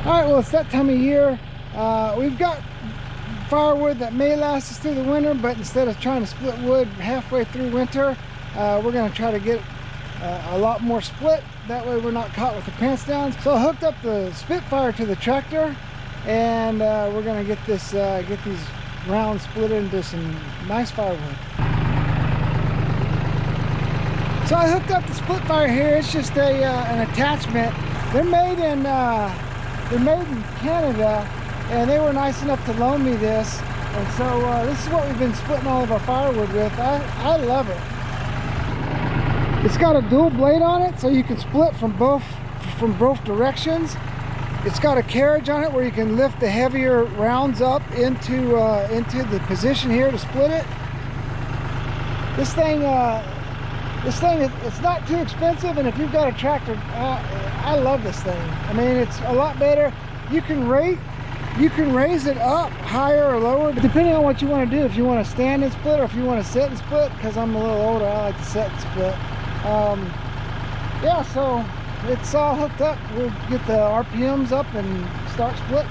All right, well, it's that time of year. We've got firewood that may last us through the winter, but instead of trying to split wood halfway through winter, we're going to try to get a lot more split. That way we're not caught with the pants down. So I hooked up the Spitfire to the tractor, and we're going to get these rounds split into some nice firewood. So I hooked up the Spitfire here. It's just an attachment. They're made in Canada, and they were nice enough to loan me this. And so this is what we've been splitting all of our firewood with. I love it. It's got a dual blade on it, so you can split from both directions. It's got a carriage on it where you can lift the heavier rounds up into the position here to split it. This thing, it's not too expensive, and if you've got a tractor, I love this thing. I mean, it's a lot better. You can raise it up higher or lower depending on what you want to do. If you want to stand and split, or if you want to sit and split. Because I'm a little older, I like to sit and split. Yeah, so it's all hooked up. We'll get the RPMs up and start splitting.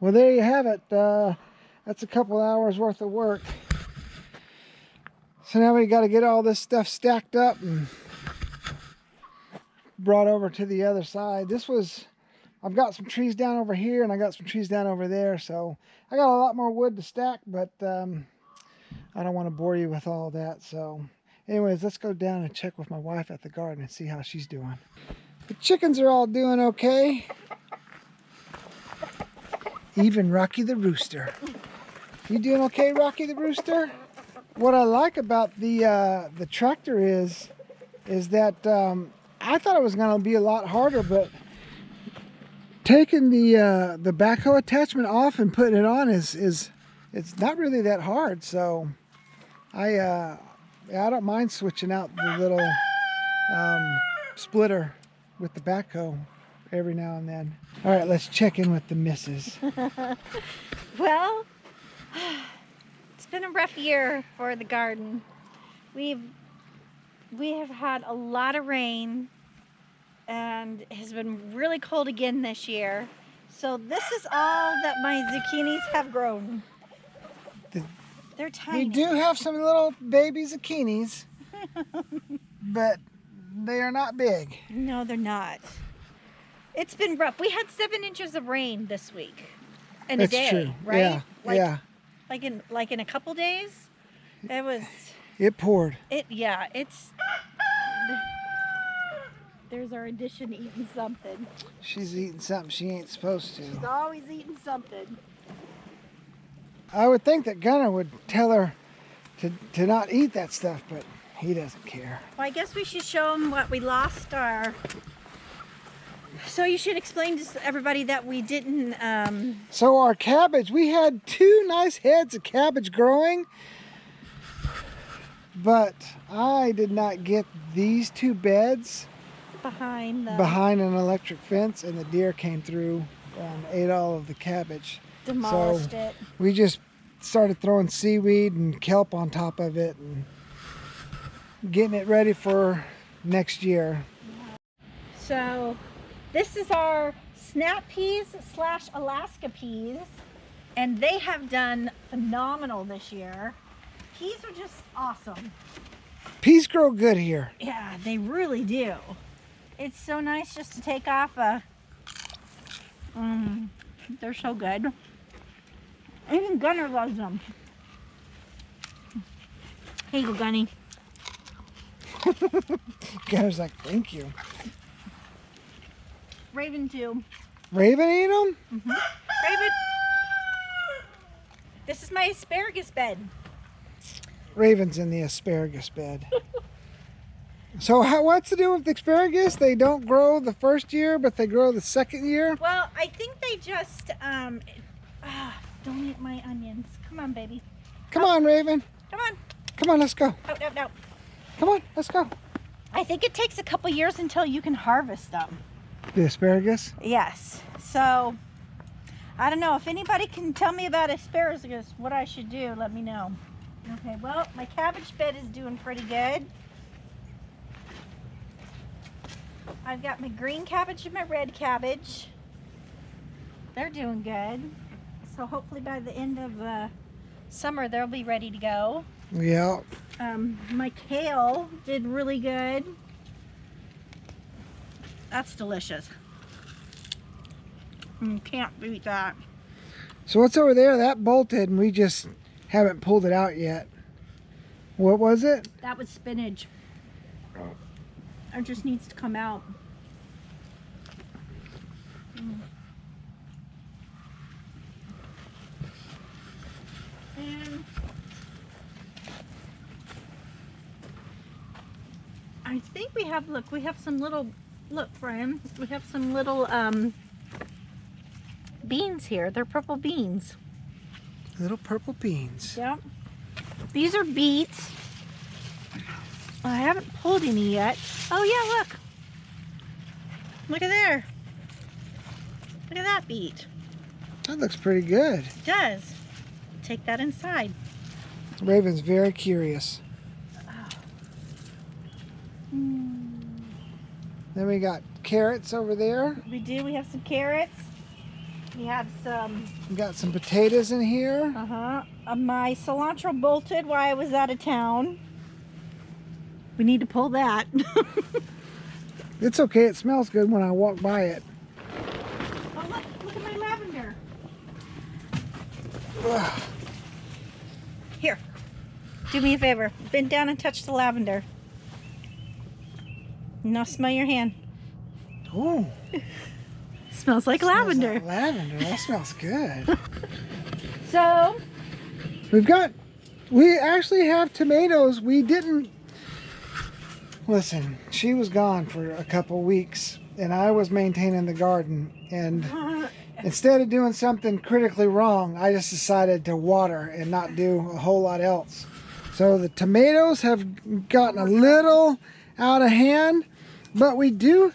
Well, there you have it. That's a couple hours worth of work. So now we got to get all this stuff stacked up and brought over to the other side. I've got some trees down over here and I got some trees down over there. So I got a lot more wood to stack, but I don't want to bore you with all that. So anyways, let's go down and check with my wife at the garden and see how she's doing. The chickens are all doing okay. Even Rocky the Rooster. You doing okay, Rocky the Rooster? What I like about the tractor is that I thought it was going to be a lot harder, but taking the backhoe attachment off and putting it on it's not really that hard. So I don't mind switching out the little splitter with the backhoe every now and then. All right, let's check in with the missus. Well, it's been a rough year for the garden. We have had a lot of rain and it has been really cold again this year. So this is all that my zucchinis have grown. They're tiny. We do have some little baby zucchinis, but they are not big. No, they're not. It's been rough. We had 7 inches of rain this week in a day, true. right? Yeah, Like in a couple days. It poured. There's our addition eating something. She's eating something she ain't supposed to. She's always eating something. I would think that Gunner would tell her to not eat that stuff, but he doesn't care. Well, I guess we should show them what we lost So you should explain to everybody that we didn't... So our cabbage, we had 2 nice heads of cabbage growing, but I did not get these 2 beds behind an electric fence, and the deer came through and ate all of the cabbage. Demolished it. We just started throwing seaweed and kelp on top of it and getting it ready for next year. So this is our snap peas / Alaska peas, and they have done phenomenal this year. Peas are just awesome. Peas grow good here. Yeah, they really do. It's so nice just to take off they're so good. Even Gunner loves them. Here you go, Gunny. Gunner's like, thank you. Raven too. Raven eat them? Mm-hmm. Raven. This is my asparagus bed. Raven's in the asparagus bed. So what's the deal with the asparagus? They don't grow the first year, but they grow the second year? Well, I think they just, don't eat my onions. Come on, baby. Come on, Raven. Come on. Come on, let's go. Oh, no. Come on, let's go. I think it takes a couple years until you can harvest them. The asparagus? Yes. So, I don't know. If anybody can tell me about asparagus, what I should do, let me know. Okay, well, my cabbage bed is doing pretty good. I've got my green cabbage and my red cabbage. They're doing good. So hopefully by the end of summer, they'll be ready to go. Yeah. My kale did really good. That's delicious. Can't beat that. So what's over there? That bolted and we just haven't pulled it out yet. What was it? That was spinach. It just needs to come out. And I think we have some little, Brian, we have some little beans here. They're purple beans. Little purple beans. Yep. These are beets. I haven't pulled any yet. Oh yeah, look. Look at there. Look at that beet. That looks pretty good. It does. Take that inside. Raven's very curious. Then we got carrots over there. We do. We have some carrots. We had some. We got some potatoes in here. My cilantro bolted while I was out of town. We need to pull that. It's okay. It smells good when I walk by it. Oh, look at my lavender. Ugh. Here, do me a favor. Bend down and touch the lavender. Now smell your hand. Ooh. Smells like lavender. Like lavender. That smells good. So, we actually have tomatoes. We didn't, listen, she was gone for a couple weeks and I was maintaining the garden, and instead of doing something critically wrong, I just decided to water and not do a whole lot else. So the tomatoes have gotten a little out of hand, but we do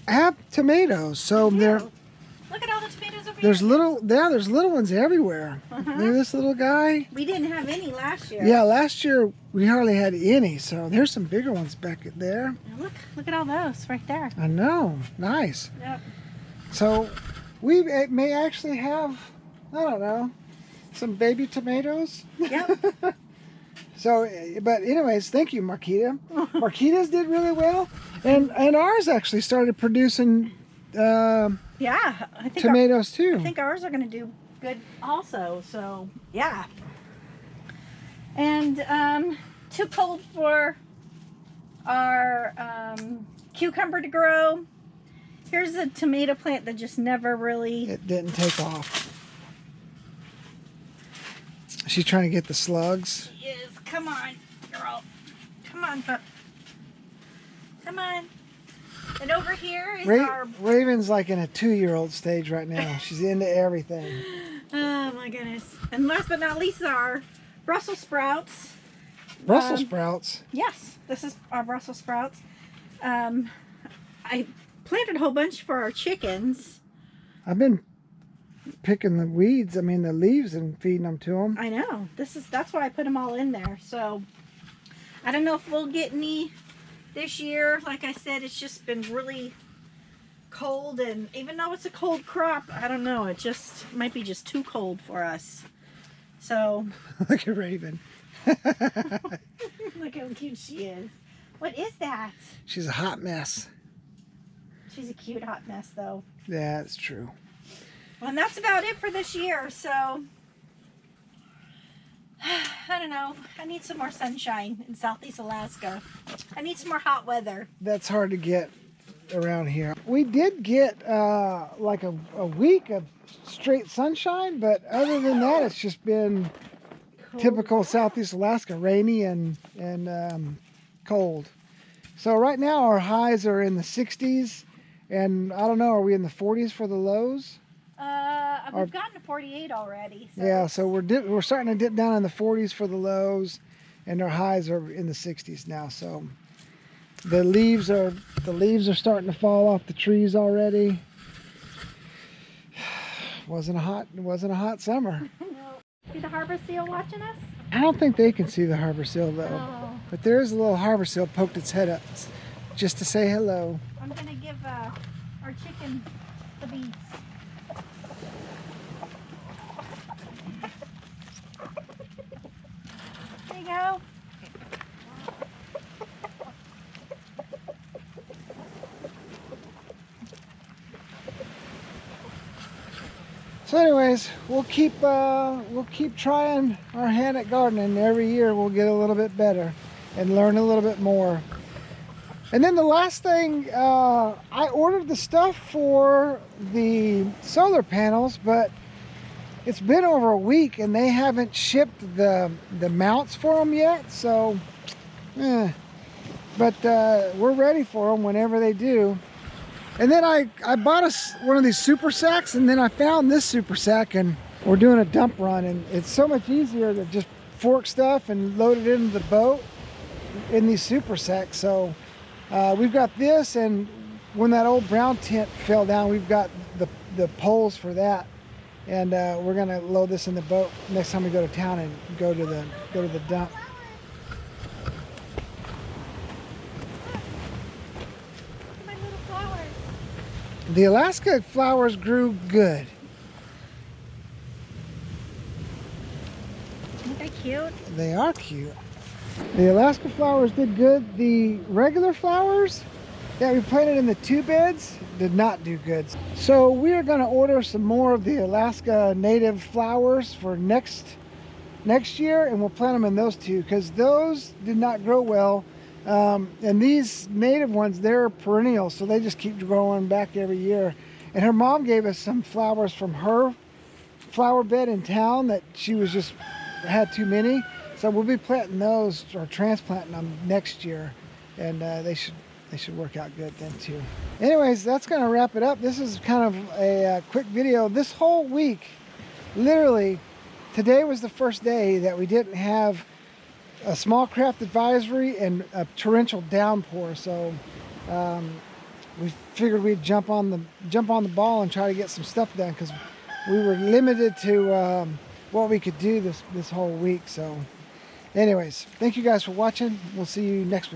have tomatoes. So they're, look at all the tomatoes over there's here. there's little ones everywhere. There's this little guy. We didn't have any last year. Yeah, last year we hardly had any. So there's some bigger ones back there. Look at all those right there. I know, nice. Yep. So we may actually have, I don't know, some baby tomatoes. Yep. So, but anyways, thank you, Marquita. Marquita's did really well, and ours actually started producing Yeah, I think tomatoes too. I think ours are going to do good also. So yeah. And too cold for our cucumber to grow. Here's a tomato plant that just never really. It didn't take off. She's trying to get the slugs. Yes, come on, girl. Come on, pup. Come on. And over here is our. Raven's like in a 2-year-old stage right now. She's into everything. Oh my goodness! And last but not least, our Brussels sprouts. Brussels sprouts. Yes, this is our Brussels sprouts. I planted a whole bunch for our chickens. I've been picking the weeds, I mean the leaves, and feeding them to them. I know. That's why I put them all in there. So I don't know if we'll get any this year. Like I said, it's just been really cold, and even though it's a cold crop, I don't know. It just might be just too cold for us. So Look at Raven. look how cute she is. What is that? She's a hot mess. She's a cute hot mess, though. Yeah, that's true. Well, and that's about it for this year. So I don't know. I need some more sunshine in Southeast Alaska. I need some more hot weather. That's hard to get around here. We did get like a week of straight sunshine, but other than that, it's just been typical Southeast Alaska, rainy and cold. So right now our highs are in the 60s, and I don't know, are we in the 40s for the lows? We've gotten to 48 already. So Yeah, so we're starting to dip down in the 40s for the lows, and our highs are in the 60s now. So the leaves are starting to fall off the trees already. Wasn't a hot summer. No. See the harbor seal watching us? I don't think they can see the harbor seal though. Oh. But there is a little harbor seal poked its head up just to say hello. I'm gonna give our chicken the beets. There you go. So anyways, we'll keep trying our hand at gardening. Every year we'll get a little bit better and learn a little bit more. And then the last thing, I ordered the stuff for the solar panels, but it's been over a week and they haven't shipped the mounts for them yet. So, but we're ready for them whenever they do. And then I bought one of these super sacks, and then I found this super sack, and we're doing a dump run, and it's so much easier to just fork stuff and load it into the boat in these super sacks. So we've got this, and when that old brown tent fell down, we've got the poles for that, and we're gonna load this in the boat next time we go to town and go to the dump. The Alaska flowers grew good. cute? They are cute. The Alaska flowers did good. The regular flowers that we planted in the 2 beds did not do good. So we are going to order some more of the Alaska native flowers for next year, and we'll plant them in those 2 because those did not grow well. And these native ones, they're perennial, so they just keep growing back every year. And her mom gave us some flowers from her flower bed in town that she was just had too many. So we'll be planting those or transplanting them next year, and they should work out good then too. Anyways, that's going to wrap it up. This is kind of a quick video. This whole week, literally, today was the first day that we didn't have a small craft advisory and a torrential downpour. So we figured we'd jump on the ball and try to get some stuff done because we were limited to what we could do this whole week. So anyways, thank you guys for watching. We'll see you next week.